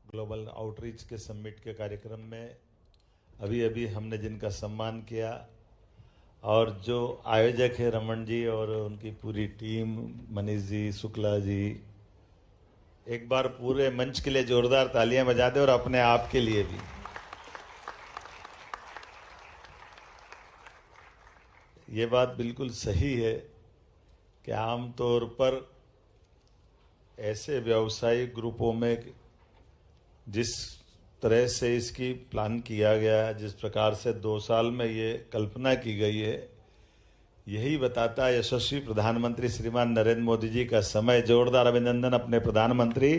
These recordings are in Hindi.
ग्लोबल आउटरीच के समिट के कार्यक्रम में अभी अभी हमने जिनका सम्मान किया और जो आयोजक है रमन जी और उनकी पूरी टीम, मनीष जी, शुक्ला जी, एक बार पूरे मंच के लिए जोरदार तालियां बजा दें और अपने आप के लिए भी। ये बात बिल्कुल सही है कि आमतौर पर ऐसे व्यावसायिक ग्रुपों में जिस तरह से इसकी प्लान किया गया, जिस प्रकार से 2 साल में ये कल्पना की गई है, यही बताता है यशस्वी प्रधानमंत्री श्रीमान नरेंद्र मोदी जी का समय। जोरदार अभिनंदन अपने प्रधानमंत्री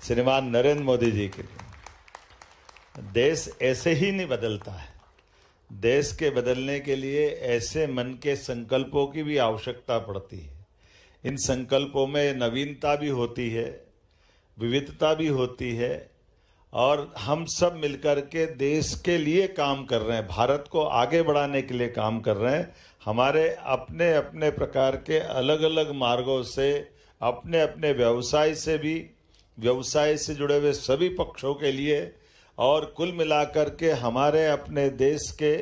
श्रीमान नरेंद्र मोदी जी के लिए। देश ऐसे ही नहीं बदलता है, देश के बदलने के लिए ऐसे मन के संकल्पों की भी आवश्यकता पड़ती है। इन संकल्पों में नवीनता भी होती है, विविधता भी होती है और हम सब मिलकर के देश के लिए काम कर रहे हैं, भारत को आगे बढ़ाने के लिए काम कर रहे हैं। हमारे अपने अपने प्रकार के अलग अलग मार्गों से, अपने अपने व्यवसाय से भी, व्यवसाय से जुड़े हुए सभी पक्षों के लिए और कुल मिलाकर के हमारे अपने देश के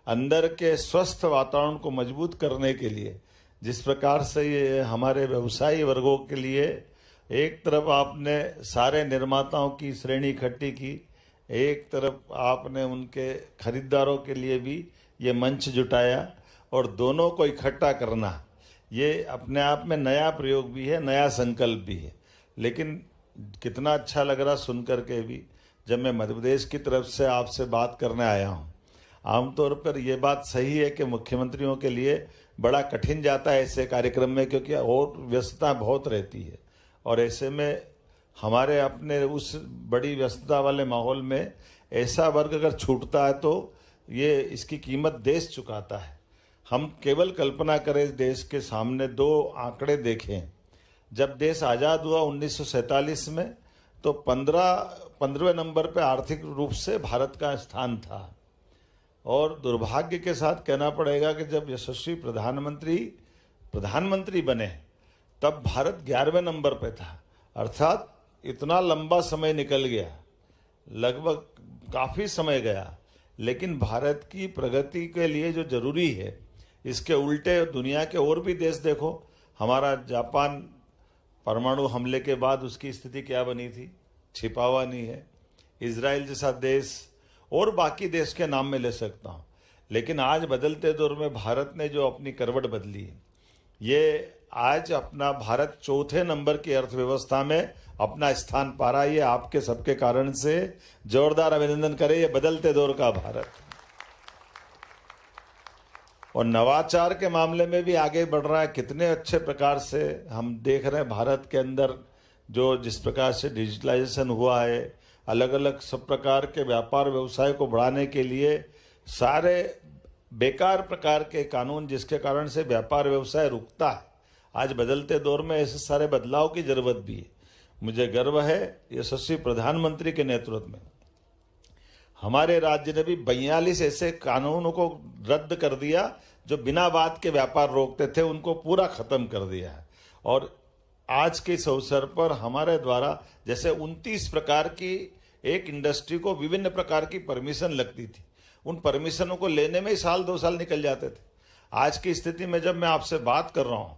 अंदर के स्वस्थ वातावरण को मजबूत करने के लिए, जिस प्रकार से ये हमारे व्यवसायी वर्गों के लिए एक तरफ आपने सारे निर्माताओं की श्रेणी इकट्ठी की, एक तरफ आपने उनके खरीदारों के लिए भी ये मंच जुटाया और दोनों को इकट्ठा करना, ये अपने आप में नया प्रयोग भी है, नया संकल्प भी है। लेकिन कितना अच्छा लग रहा सुन करके भी, जब मैं मध्य प्रदेश की तरफ से आपसे बात करने आया हूँ। आमतौर पर यह बात सही है कि मुख्यमंत्रियों के लिए बड़ा कठिन जाता है ऐसे कार्यक्रम में, क्योंकि और व्यस्तता बहुत रहती है और ऐसे में हमारे अपने उस बड़ी व्यस्तता वाले माहौल में ऐसा वर्ग अगर छूटता है तो ये इसकी कीमत देश चुकाता है। हम केवल कल्पना करें, देश के सामने 2 आंकड़े देखें। जब देश आज़ाद हुआ 1947 में तो 15वें नंबर पे आर्थिक रूप से भारत का स्थान था और दुर्भाग्य के साथ कहना पड़ेगा कि जब यशस्वी प्रधानमंत्री बने तब भारत 11वें नंबर पे था। अर्थात इतना लंबा समय निकल गया, लगभग काफ़ी समय गया, लेकिन भारत की प्रगति के लिए जो जरूरी है, इसके उल्टे दुनिया के और भी देश देखो। हमारा जापान परमाणु हमले के बाद उसकी स्थिति क्या बनी थी, छिपा हुआ नहीं है। इजराइल जैसा देश और बाकी देश के नाम में ले सकता हूँ। लेकिन आज बदलते दौर में भारत ने जो अपनी करवट बदली है, ये आज अपना भारत 4थे नंबर की अर्थव्यवस्था में अपना स्थान पा रहा है। ये आपके सबके कारण से जोरदार अभिनंदन करें, ये बदलते दौर का भारत। और नवाचार के मामले में भी आगे बढ़ रहा है। कितने अच्छे प्रकार से हम देख रहे हैं भारत के अंदर जो जिस प्रकार से डिजिटलाइजेशन हुआ है, अलग अलग सब प्रकार के व्यापार व्यवसाय को बढ़ाने के लिए सारे बेकार प्रकार के कानून जिसके कारण से व्यापार व्यवसाय रुकता है, आज बदलते दौर में ऐसे सारे बदलाव की जरूरत भी है। मुझे गर्व है यशस्वी प्रधानमंत्री के नेतृत्व में हमारे राज्य ने भी 42 ऐसे कानूनों को रद्द कर दिया जो बिना बात के व्यापार रोकते थे, उनको पूरा खत्म कर दिया है। और आज के इस अवसर पर हमारे द्वारा जैसे 29 प्रकार की एक इंडस्ट्री को विभिन्न प्रकार की परमिशन लगती थी, उन परमिशनों को लेने में ही 1-2 साल निकल जाते थे। आज की स्थिति में जब मैं आपसे बात कर रहा हूं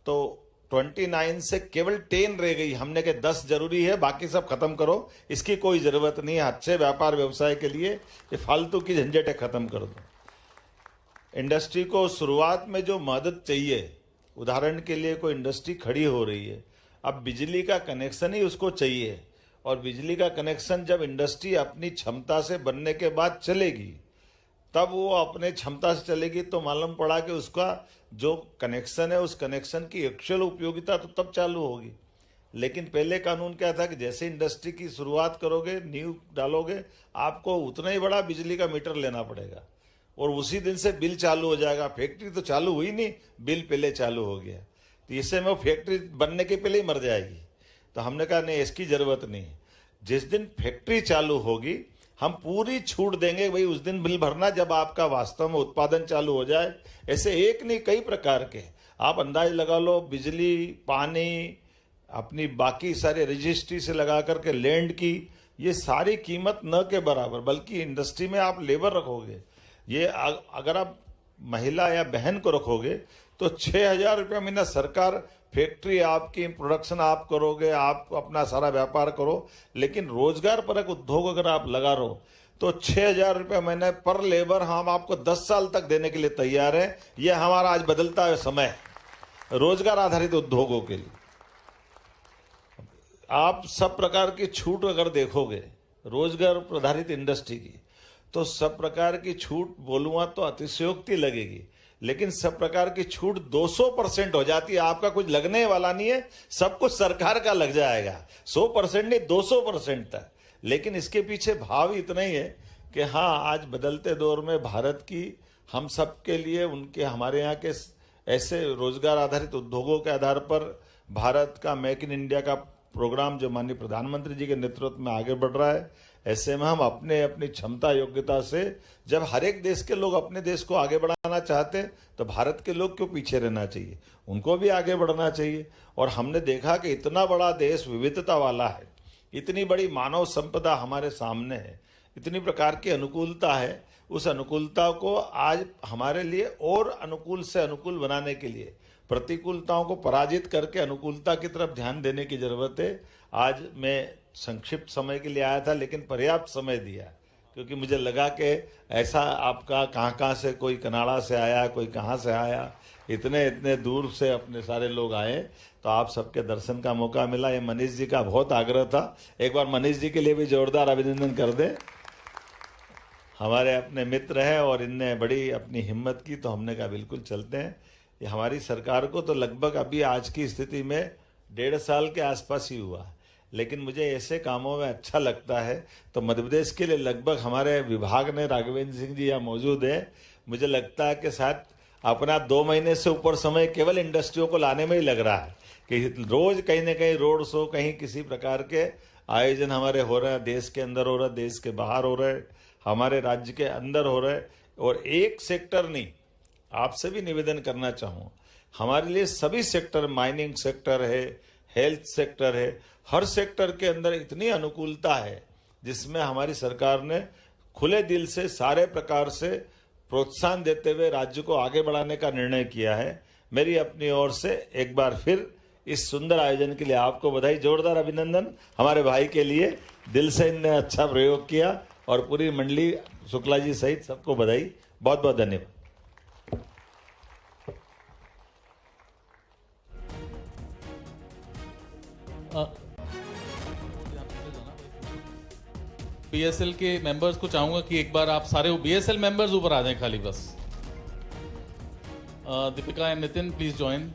तो 29 से केवल 10 रह गई। हमने कहा 10 जरूरी है, बाकी सब खत्म करो, इसकी कोई जरूरत नहीं है। अच्छे व्यापार व्यवसाय के लिए ये फालतू की झंझटें खत्म कर दो। इंडस्ट्री को शुरुआत में जो मदद चाहिए, उदाहरण के लिए कोई इंडस्ट्री खड़ी हो रही है, अब बिजली का कनेक्शन ही उसको चाहिए और बिजली का कनेक्शन जब इंडस्ट्री अपनी क्षमता से बनने के बाद चलेगी, तब वो अपने क्षमता से चलेगी तो मालूम पड़ा कि उसका जो कनेक्शन है, उस कनेक्शन की एक्चुअल उपयोगिता तो तब चालू होगी। लेकिन पहले कानून क्या था कि जैसे इंडस्ट्री की शुरुआत करोगे, नींव डालोगे, आपको उतना ही बड़ा बिजली का मीटर लेना पड़ेगा और उसी दिन से बिल चालू हो जाएगा। फैक्ट्री तो चालू हुई नहीं, बिल पहले चालू हो गया, तो इससे में वो फैक्ट्री बनने के पहले ही मर जाएगी। तो हमने कहा नहीं, इसकी जरूरत नहीं। जिस दिन फैक्ट्री चालू होगी हम पूरी छूट देंगे, भाई उस दिन बिल भरना जब आपका वास्तव में उत्पादन चालू हो जाए। ऐसे एक नहीं कई प्रकार के आप अंदाज लगा लो, बिजली, पानी, अपनी बाकी सारे रजिस्ट्री से लगा करके लैंड की ये सारी कीमत न के बराबर, बल्कि इंडस्ट्री में आप लेबर रखोगे, ये अगर आप महिला या बहन को रखोगे तो 6,000 रुपया महीना सरकार, फैक्ट्री आपकी, प्रोडक्शन आप करोगे, आप अपना सारा व्यापार करो, लेकिन रोजगार परक उद्योग अगर आप लगा रहो तो 6,000 रुपया महीने पर लेबर हम आपको 10 साल तक देने के लिए तैयार है। यह हमारा आज बदलता है समय रोजगार आधारित उद्योगों के लिए। आप सब प्रकार की छूट अगर देखोगे रोजगार आधारित इंडस्ट्री की, तो सब प्रकार की छूट बोलूंगा तो अतिशयोक्ति लगेगी, लेकिन सब प्रकार की छूट 200% हो जाती है। आपका कुछ लगने वाला नहीं है, सब कुछ सरकार का लग जाएगा, 100% नहीं 200% तक। लेकिन इसके पीछे भाव इतना ही है कि हाँ, आज बदलते दौर में भारत की हम सब के लिए उनके हमारे यहाँ के ऐसे रोजगार आधारित उद्योगों के आधार पर भारत का मेक इन इंडिया का प्रोग्राम जो माननीय प्रधानमंत्री जी के नेतृत्व में आगे बढ़ रहा है, ऐसे में हम अपनी क्षमता योग्यता से, जब हर एक देश के लोग अपने देश को आगे बढ़ाना चाहते हैं तो भारत के लोग क्यों पीछे रहना चाहिए, उनको भी आगे बढ़ना चाहिए। और हमने देखा कि इतना बड़ा देश विविधता वाला है, इतनी बड़ी मानव संपदा हमारे सामने है, इतनी प्रकार की अनुकूलता है, उस अनुकूलता को आज हमारे लिए और अनुकूल से अनुकूल बनाने के लिए प्रतिकूलताओं को पराजित करके अनुकूलता की तरफ ध्यान देने की जरूरत है। आज मैं संक्षिप्त समय के लिए आया था, लेकिन पर्याप्त समय दिया, क्योंकि मुझे लगा कि ऐसा आपका कहाँ से, कोई कनाडा से आया, कोई कहाँ से आया, इतने दूर से अपने सारे लोग आए, तो आप सबके दर्शन का मौका मिला। ये मनीष जी का बहुत आग्रह था, एक बार मनीष जी के लिए भी जोरदार अभिनंदन कर दें। हमारे अपने मित्र हैं और इनने बड़ी अपनी हिम्मत की, तो हमने कहा बिल्कुल चलते हैं। ये हमारी सरकार को तो लगभग अभी आज की स्थिति में 1.5 साल के आसपास ही हुआ, लेकिन मुझे ऐसे कामों में अच्छा लगता है। तो मध्य प्रदेश के लिए लगभग हमारे विभाग ने, राघवेंद्र सिंह जी यहाँ मौजूद है, मुझे लगता है कि शायद अपना 2 महीने से ऊपर समय केवल इंडस्ट्रियों को लाने में ही लग रहा है कि रोज कहीं ना कहीं रोड शो, कहीं किसी प्रकार के आयोजन हमारे हो रहे हैं, देश के अंदर हो रहे हैं, देश के बाहर हो रहे हैं, हमारे राज्य के अंदर हो रहे हैं। और एक सेक्टर नहीं, आपसे भी निवेदन करना चाहूँ, हमारे लिए सभी सेक्टर, माइनिंग सेक्टर है, हेल्थ सेक्टर है, हर सेक्टर के अंदर इतनी अनुकूलता है जिसमें हमारी सरकार ने खुले दिल से सारे प्रकार से प्रोत्साहन देते हुए राज्य को आगे बढ़ाने का निर्णय किया है। मेरी अपनी ओर से एक बार फिर इस सुंदर आयोजन के लिए आपको बधाई, जोरदार अभिनंदन। हमारे भाई के लिए दिल से इनने अच्छा प्रयोग किया, और पूरी मंडली शुक्ला जी सहित सबको बधाई, बहुत बहुत धन्यवाद। बीएसएल के मेंबर्स को चाहूंगा कि एक बार आप सारे बीएसएल मेंबर्स ऊपर आ जाएं खाली बस। Deepika and Nitin please join.